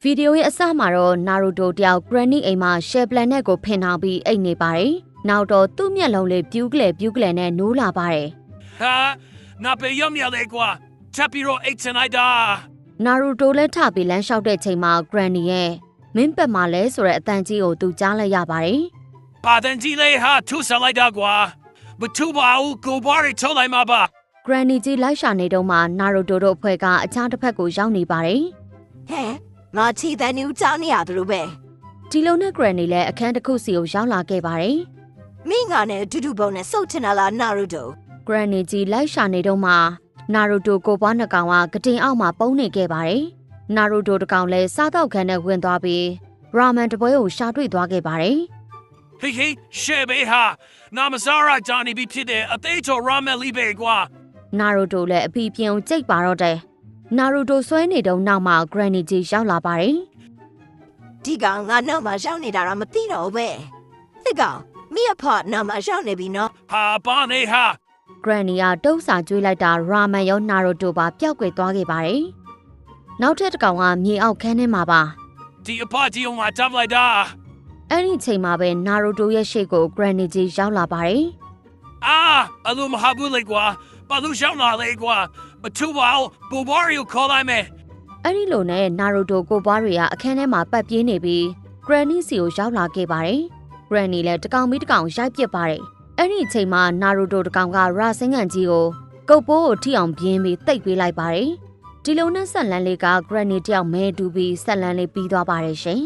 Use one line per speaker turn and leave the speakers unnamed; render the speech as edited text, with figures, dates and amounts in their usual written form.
ဗီဒီယိုရဲ့အစမှာတော့နာရူတိုတယောက်ဂရန်နီအိမ်မှာရှယ်ပလန်နဲ့ကိုဖင်ထောင်ပြီးအိတ်နေပါတယ်။နောက်တော့သူ့မျက်လုံးလေးပြူးကလေးနဲ့နိုးလာပါတယ်
။ဟာငါပေရမြလေကွာချက်ပြီးတော့အိတ်ချင်လိုက်တာ
။နာရူတိုလည်းထပြီးလမ်းလျှောက်တဲ့ချိန်မှာဂရန်နီရဲ့မင်းပတ်မှာလဲဆိုတဲ့အတန်ကြီးကိုသူကြားလိုက်ရပါတယ်
။ပါတန်ကြီးလေးဟာထူဆလိုက်တာကွာမထူပါဘူးကိုဘာရီထုတ်လိုက်မှာပါ
ဂရန်နီကြီးလိုက်ရှာနေတော့မှနာရူတိုတို့အဖွဲ့ကအခြားတစ်ဖက်ကိုရောက်နေပါတယ်
။ဟဲ့ငါချီတဲ့နူးချောင်းနေရတယ်လို့ပဲ
ဒီလိုနဲ့ဂရန်နီလည်းအခန်းတစ်ခုစီကိုရောက်လာခဲ့ပါတယ်
မင်းကနဲ့ဒူဒူပုံနဲ့စုတ်ချင်လာနာရူတို
ဂရန်နီကြီးလိုက်ရှာနေတော့မှနာရူတိုကိုပွားနှစ်ကောင်ကကတင်အောက်မှာပုန်းနေခဲ့ပါတယ်နာရူတိုတစ်ကောင်လည်းစားတော့ခန်းနဲ့ဝင်သွားပြီးရာမန်တပွဲကိုရှာတွေ့သွားခဲ့ပါတယ်
ဟေးရှေဘေဟာနာမစားရဂျာနီဘီဖြစ်တဲ့အသေးချော်ရာမန်လီဘေကွာ
နာရူတိုလည်းအပီပြင်းကြိတ်ပါတော့တယ်နာရူတိုဆွဲနေတော့နောက်မှာဂရန်နီကြီးရောက်လာပါတယ်
ဒီကောင်ငါနောက်မှာရောက်နေတာတော့မသိတော့ဘူးပဲဒီကောင်မိအဖေနောက်မှာရောက်နေပြီနော်
ဟာပါနေဟာ
ဂရန်နီကတုံးစာကျွေးလိုက်တာရာမန်ရောနာရူတိုပါပျောက်ကွယ်သွားခဲ့ပါတယ်နောက်ထပ်တစ်ကောင်ကမြေအောက်ခန်းထဲမှာပါ
ဒီအဖကြီးအောင်မှာတပ်လိုက်တာ
အဲ့ဒီချိန်မှာပဲနာရူတိုရဲ့ရှေ့ကိုဂရန်နီကြီးရောက်လာပါတယ်
အာအလိုမဟာဘူးလေကွာဘာလို့ရှောင်းလာလေကွာမထူပါဘူးဘူဘာရီကိုခေါ်လိုက်မယ်
အဲ့ဒီလိုနဲ့နာရူတိုကိုပွားတွေကအခန်းထဲမှာပတ်ပြေးနေပြီးဂရန်နီစီကိုရောက်လာခဲ့ပါတယ်ဂရန်နီလည်းတကောင်ပြီးတကောင်ရိုက်ပစ်ပါတယ်အဲ့ဒီအချိန်မှာနာရူတိုတကောင်ကရာစင်းကန်ကြီးကိုကုတ်ပိုးကိုထိအောင်ပြင်းပြီးတိတ်ပေးလိုက်ပါတယ်ဒီလိုနဲ့ဆက်လန်းလေးကဂရန်နီတယောက်မဲတူပြီးဆက်လန်းလေးပြီးသွားပါတယ်ရှင်